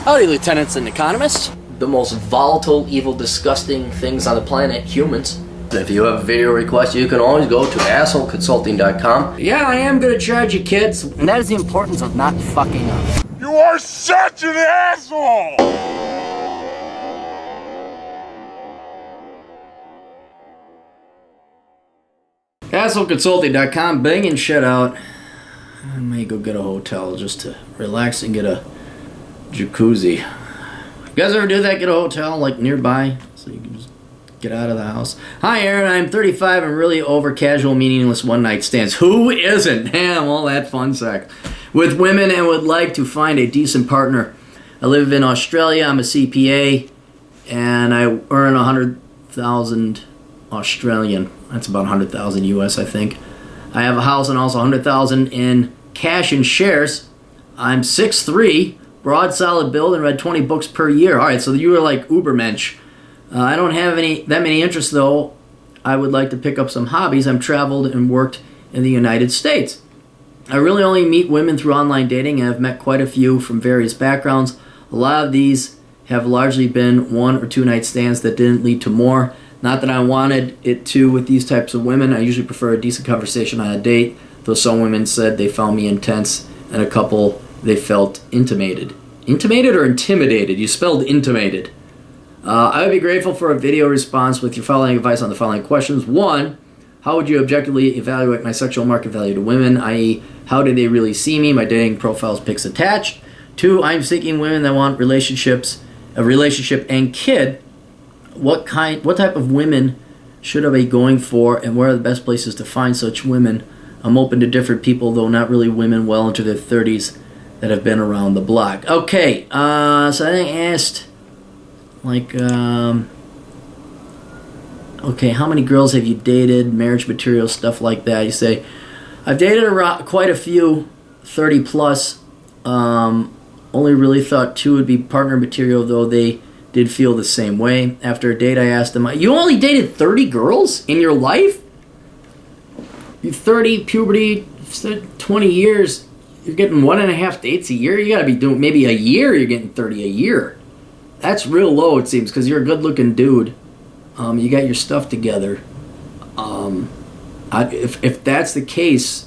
Howdy, lieutenants and economists. The most volatile, evil, disgusting things on the planet, humans. If you have a video request, you can always go to assholeconsulting.com. Yeah, I am gonna charge you, kids. And that is the importance of not fucking up. You are such an asshole! assholeconsulting.com, banging shit out. I may go get a hotel just to relax and get a jacuzzi. You guys ever do that? Get a hotel like nearby so you can just get out of the house? Hi Aaron, I'm 35 and really over casual, meaningless one-night stands. Who isn't? Damn, all that fun sex with women and would like to find a decent partner. I live in Australia. I'm a CPA and I earn 100,000 Australian. That's about 100,000 US, I think. I have a house and also 100,000 in cash and shares. I'm 6'3", broad, solid build, and read 20 books per year. All right, so you were like Ubermensch. I don't have that many interests, though. I would like to pick up some hobbies. I've traveled and worked in the United States. I really only meet women through online dating, and I've met quite a few from various backgrounds. A lot of these have largely been one or two night stands that didn't lead to more. Not that I wanted it to with these types of women. I usually prefer a decent conversation on a date, though some women said they found me intense, and a couple they felt intimated. Intimated or intimidated? You spelled intimated. I would be grateful for a video response with your following advice on the following questions. 1, how would you objectively evaluate my sexual market value to women, i.e., how do they really see me? My dating profile's pics attached. 2, I'm seeking women that want a relationship and kid. What type of women should I be going for, and where are the best places to find such women? I'm open to different people, though not really women well into their 30s that have been around the block. Okay, so I think I asked, like, okay, how many girls have you dated, marriage material, stuff like that. You say, I've dated quite a few, 30 plus. Only really thought 2 would be partner material, though they did feel the same way. After a date, I asked them, you only dated 30 girls in your life? You're 30, puberty, 20 years, you're getting 1.5 dates a year? You gotta be doing, maybe a year you're getting 30 a year. That's real low, it seems, because you're a good-looking dude. You got your stuff together. If that's the case,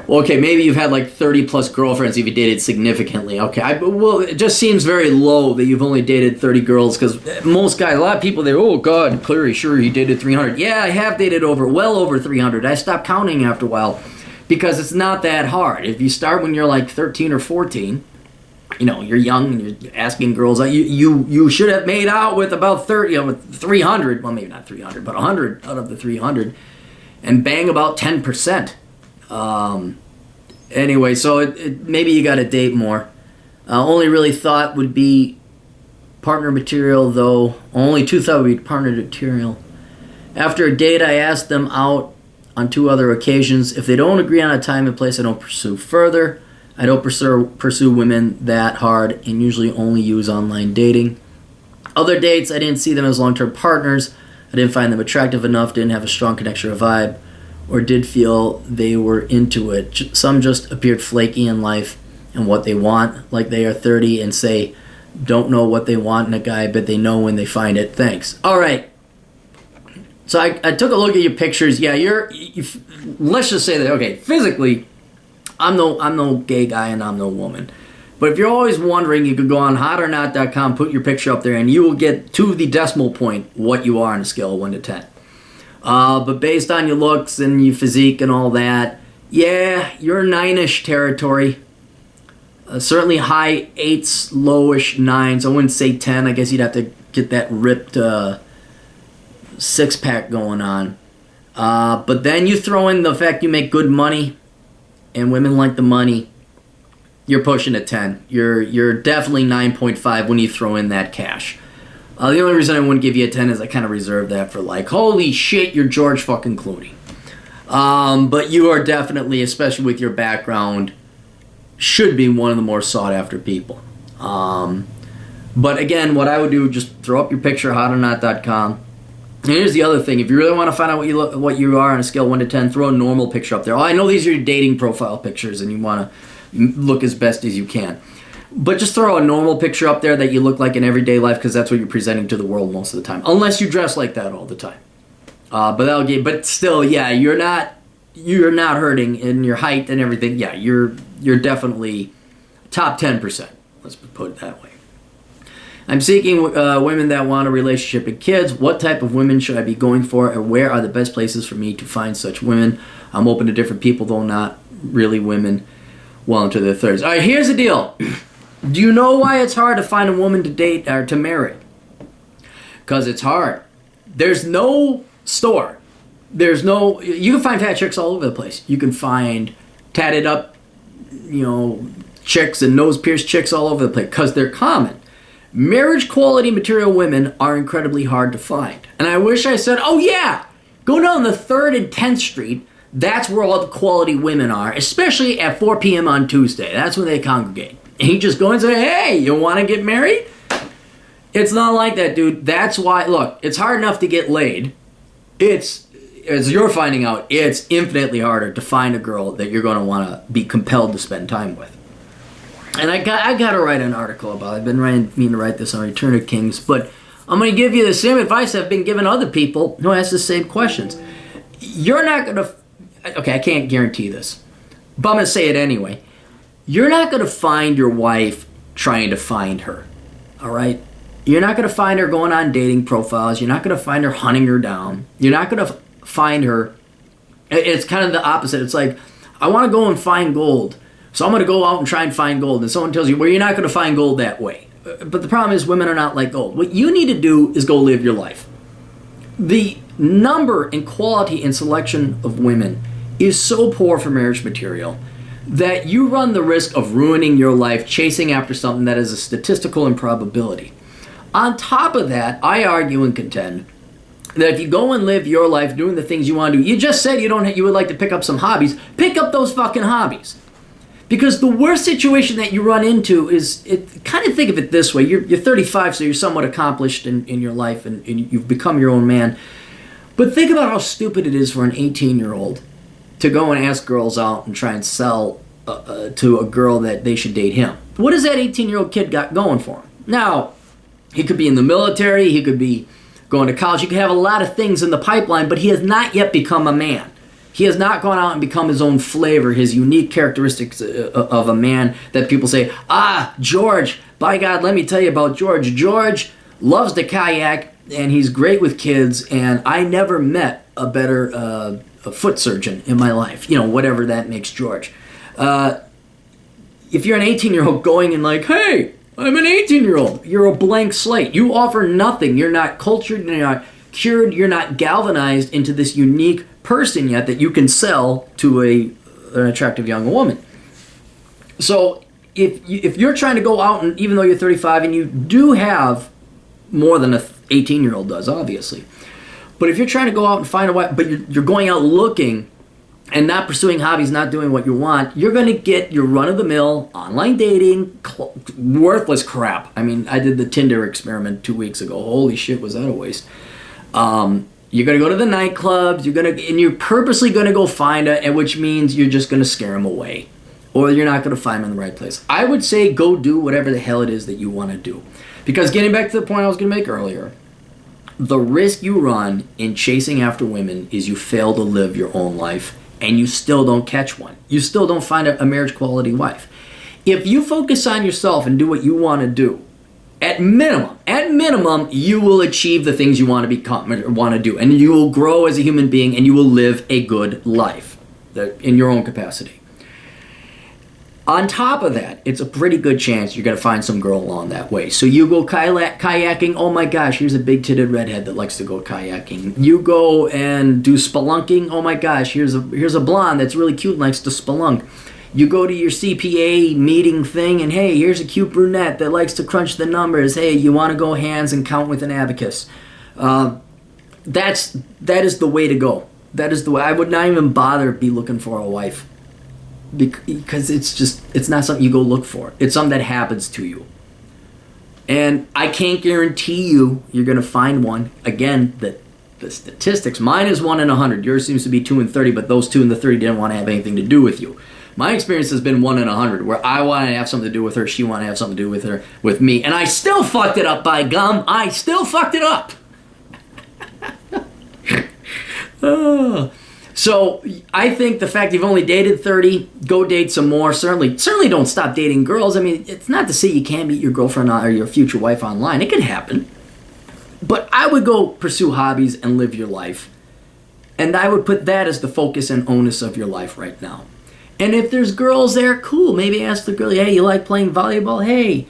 well, okay, maybe you've had like 30 plus girlfriends if you dated significantly. Okay, well, it just seems very low that you've only dated 30 girls, because most guys, a lot of people, they, oh God, clearly, sure, you dated 300. Yeah, I have dated well over 300. I stopped counting after a while because it's not that hard. If you start when you're like 13 or 14, you know, you're young and you're asking girls, you should have made out with about 30, with 300, well, maybe not 300, but 100 out of the 300, and bang about 10%. Anyway, so maybe you got to date more. Only really thought would be partner material, though. Only 2 thought would be partner material. After a date, I asked them out on 2 other occasions. If they don't agree on a time and place, I don't pursue further. I don't pursue women that hard and usually only use online dating. Other dates, I didn't see them as long-term partners. I didn't find them attractive enough, didn't have a strong connection or vibe, or did feel they were into it. Some just appeared flaky in life and what they want, like they are 30 and say, don't know what they want in a guy, but they know when they find it. Thanks. All right. So I took a look at your pictures. Yeah, let's just say that, okay, physically, I'm no gay guy and I'm no woman. But if you're always wondering, you could go on hotornot.com, put your picture up there, and you will get to the decimal point what you are on a scale of 1 to 10. But based on your looks and your physique and all that, yeah, you're 9-ish territory. Certainly high 8s, lowish 9s. I wouldn't say 10. I guess you'd have to get that ripped 6-pack going on. But then you throw in the fact you make good money, and women like the money. You're pushing a 10. You're definitely 9.5 when you throw in that cash. The only reason I wouldn't give you a 10 is I kind of reserve that for like, holy shit, you're George fucking Clooney. But you are definitely, especially with your background, should be one of the more sought after people. But again, what I would do, just throw up your picture, hotornot.com. And here's the other thing. If you really want to find out what you are on a scale of 1 to 10, throw a normal picture up there. Oh, I know these are your dating profile pictures and you want to look as best as you can. But just throw a normal picture up there that you look like in everyday life, because that's what you're presenting to the world most of the time. Unless you dress like that all the time. But still, yeah, you're not hurting in your height and everything. Yeah, you're definitely top 10%. Let's put it that way. I'm seeking women that want a relationship and kids. What type of women should I be going for, and where are the best places for me to find such women? I'm open to different people, though not really women well into their 30s. All right, here's the deal. Do you know why it's hard to find a woman to date or to marry? Because it's hard. There's no store. You can find fat chicks all over the place. You can find tatted up, chicks and nose pierced chicks all over the place because they're common. Marriage quality material women are incredibly hard to find. And I wish I said, oh yeah, go down the 3rd and 10th Street. That's where all the quality women are, especially at 4 p.m. on Tuesday. That's when they congregate. And you just go and say, hey, you want to get married? It's not like that, dude. That's why, look, it's hard enough to get laid. As you're finding out, it's infinitely harder to find a girl that you're going to want to be compelled to spend time with. And I got to write an article about it. I've been meaning to write this on Return of Kings, but I'm going to give you the same advice I've been giving other people who ask the same questions. You're not going to... Okay, I can't guarantee this, but I'm going to say it anyway. You're not going to find your wife trying to find her, all right? You're not going to find her going on dating profiles. You're not going to find her hunting her down. You're not going to find her... It's kind of the opposite. It's like, I want to go and find gold, so I'm going to go out and try and find gold. And someone tells you, well, you're not going to find gold that way. But the problem is women are not like gold. What you need to do is go live your life. The number and quality and selection of women is so poor for marriage material that you run the risk of ruining your life chasing after something that is a statistical improbability. On top of that, I argue and contend that if you go and live your life doing the things you want to do, you just said you would like to pick up some hobbies, pick up those fucking hobbies. Because the worst situation that you run into is, kind of think of it this way, you're 35, so you're somewhat accomplished in your life and you've become your own man. But think about how stupid it is for an 18-year-old to go and ask girls out and try and sell to a girl that they should date him. What has that 18-year-old kid got going for him? Now, he could be in the military, he could be going to college, he could have a lot of things in the pipeline, but he has not yet become a man. He has not gone out and become his own flavor, his unique characteristics of a man that people say, George, by God, let me tell you about George. George loves to kayak, and he's great with kids, and I never met a better a foot surgeon in my life. Whatever that makes George. If you're an 18-year-old going and like, hey, I'm an 18-year-old, you're a blank slate. You offer nothing. You're not cultured, you're not cured, you're not galvanized into this unique person yet that you can sell to an attractive young woman. So if you're trying to go out, and even though you're 35 and you do have more than an 18-year-old does, obviously, but if you're trying to go out and find a wife, but you're going out looking and not pursuing hobbies, not doing what you want, you're going to get your run-of-the-mill online dating, worthless crap. I mean, I did the Tinder experiment 2 weeks ago. Holy shit, was that a waste. You're going to go to the nightclubs, and you're purposely going to go find it, which means you're just going to scare them away. Or you're not going to find them in the right place. I would say go do whatever the hell it is that you want to do. Because getting back to the point I was going to make earlier, the risk you run in chasing after women is you fail to live your own life, and you still don't catch one. You still don't find a marriage quality wife. If you focus on yourself and do what you want to do, at minimum, you will achieve the things you want to become or want to do, and you will grow as a human being, and you will live a good life in your own capacity. On top of that, it's a pretty good chance you're going to find some girl along that way. So you go kayaking, oh my gosh, here's a big-titted redhead that likes to go kayaking. You go and do spelunking, oh my gosh, here's a blonde that's really cute and likes to spelunk. You go to your CPA meeting thing, and hey, here's a cute brunette that likes to crunch the numbers. Hey, you want to go hands and count with an abacus. That is the way to go. That is the way. I would not even bother be looking for a wife. Because it's not something you go look for. It's something that happens to you. And I can't guarantee you're going to find one. Again, the statistics, mine is 1 in 100. Yours seems to be 2 in 30, but those 2 in the 30 didn't want to have anything to do with you. My experience has been 1 in 100, where I want to have something to do with her, she want to have something to do with me, and I still fucked it up, by gum. I still fucked it up. So I think the fact you've only dated 30, go date some more. Certainly don't stop dating girls. I mean, it's not to say you can't meet your girlfriend or your future wife online. It can happen. But I would go pursue hobbies and live your life. And I would put that as the focus and onus of your life right now. And if there's girls there, cool. Maybe ask the girl, hey, you like playing volleyball? Hey,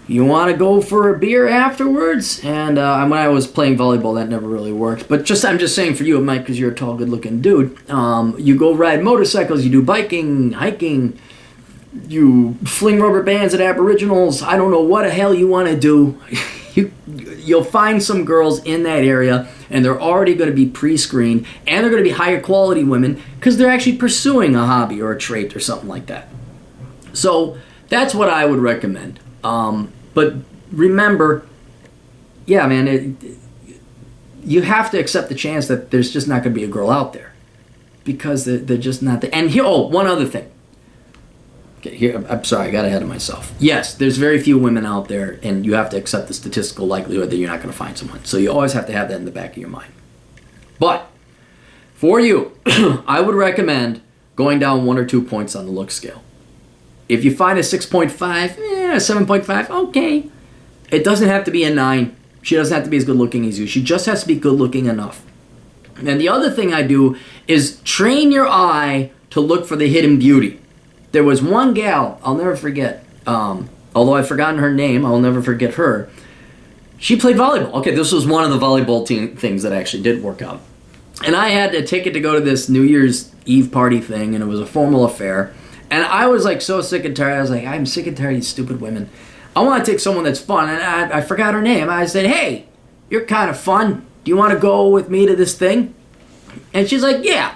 you want to go for a beer afterwards? And when I was playing volleyball, that never really worked. But I'm just saying for you, Mike, because you're a tall, good-looking dude. You go ride motorcycles, you do biking, hiking, you fling rubber bands at aboriginals. I don't know what the hell you want to do. You'll find some girls in that area, and they're already going to be pre-screened, and they're going to be higher quality women because they're actually pursuing a hobby or a trait or something like that. So that's what I would recommend. But remember, yeah, man, you have to accept the chance that there's just not going to be a girl out there because they're just not there. And here, one other thing. Okay, here, I'm sorry, I got ahead of myself. Yes, there's very few women out there, and you have to accept the statistical likelihood that you're not going to find someone. So you always have to have that in the back of your mind. But for you, I would recommend going down 1 or 2 points on the look scale. If you find a 6.5, 7.5, okay. It doesn't have to be a 9. She doesn't have to be as good looking as you. She just has to be good looking enough. And the other thing I do is train your eye to look for the hidden beauty. There was one gal, I'll never forget, although I've forgotten her name, I'll never forget her. She played volleyball. Okay, this was one of the volleyball team things that actually did work out. And I had a ticket to go to this New Year's Eve party thing, and it was a formal affair. And I was like so sick and tired. I was like, I'm sick and tired of these stupid women. I want to take someone that's fun. And I forgot her name. I said, hey, you're kind of fun. Do you want to go with me to this thing? And she's like, yeah.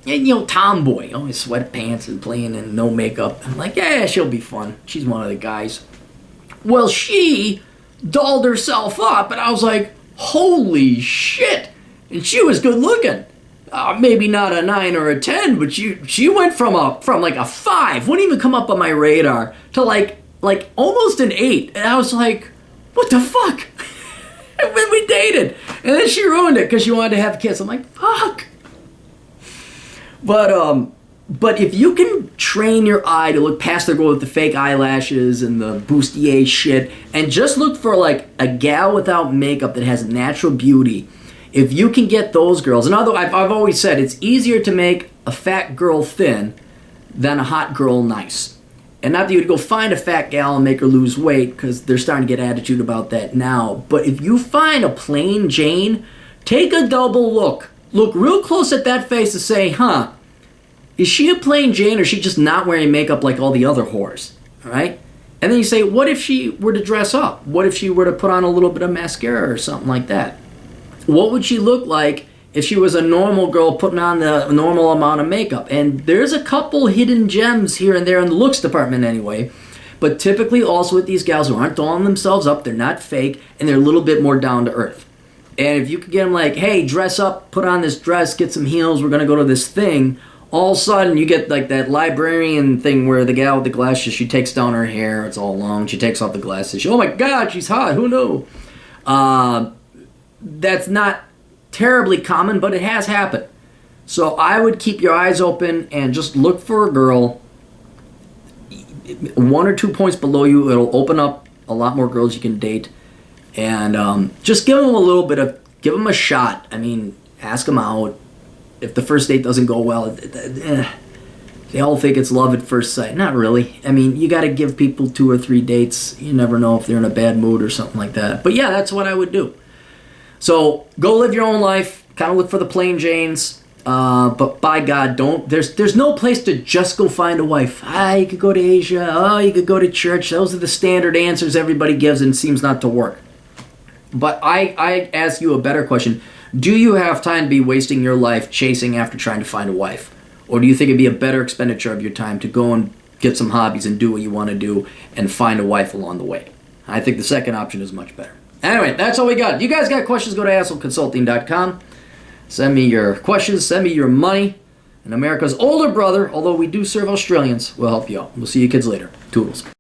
And, tomboy, always sweatpants and playing and no makeup. I'm like, yeah, she'll be fun. She's one of the guys. Well, she dolled herself up, and I was like, holy shit. And she was good looking. Maybe not a 9 or a 10, but she went from like a 5, wouldn't even come up on my radar, to like almost an 8. And I was like, what the fuck? And then we dated. And then she ruined it because she wanted to have kids. I'm like, fuck. But if you can train your eye to look past the girl with the fake eyelashes and the bustier shit, and just look for like a gal without makeup that has natural beauty, if you can get those girls, and although I've always said it's easier to make a fat girl thin than a hot girl nice. And not that you'd go find a fat gal and make her lose weight, because they're starting to get attitude about that now. But if you find a plain Jane, take a double look. Look real close at that face and say, is she a plain Jane, or is she just not wearing makeup like all the other whores? All right? And then you say, what if she were to dress up? What if she were to put on a little bit of mascara or something like that? What would she look like if she was a normal girl putting on the normal amount of makeup? And there's a couple hidden gems here and there in the looks department anyway. But typically also with these gals who aren't dolling themselves up, they're not fake, and they're a little bit more down to earth. And if you could get them like, hey, dress up, put on this dress, get some heels, we're going to go to this thing, all of a sudden you get like that librarian thing where the gal with the glasses, she takes down her hair, it's all long, she takes off the glasses, oh my god, she's hot, who knew? That's not terribly common, but it has happened. So I would keep your eyes open and just look for a girl 1 or 2 points below you. It'll open up a lot more girls you can date. And just give them give them a shot. I mean, ask them out. If the first date doesn't go well, they all think it's love at first sight. Not really. I mean, you got to give people 2 or 3 dates. You never know if they're in a bad mood or something like that. But yeah, that's what I would do. So go live your own life. Kind of look for the plain Janes. But by God, there's no place to just go find a wife. You could go to Asia. You could go to church. Those are the standard answers everybody gives, and it seems not to work. But I ask you a better question. Do you have time to be wasting your life chasing after trying to find a wife? Or do you think it'd be a better expenditure of your time to go and get some hobbies and do what you want to do and find a wife along the way? I think the second option is much better. Anyway, that's all we got. You guys got questions, go to assholeconsulting.com. Send me your questions, send me your money. And America's older brother, although we do serve Australians, will help you out. We'll see you kids later. Toodles.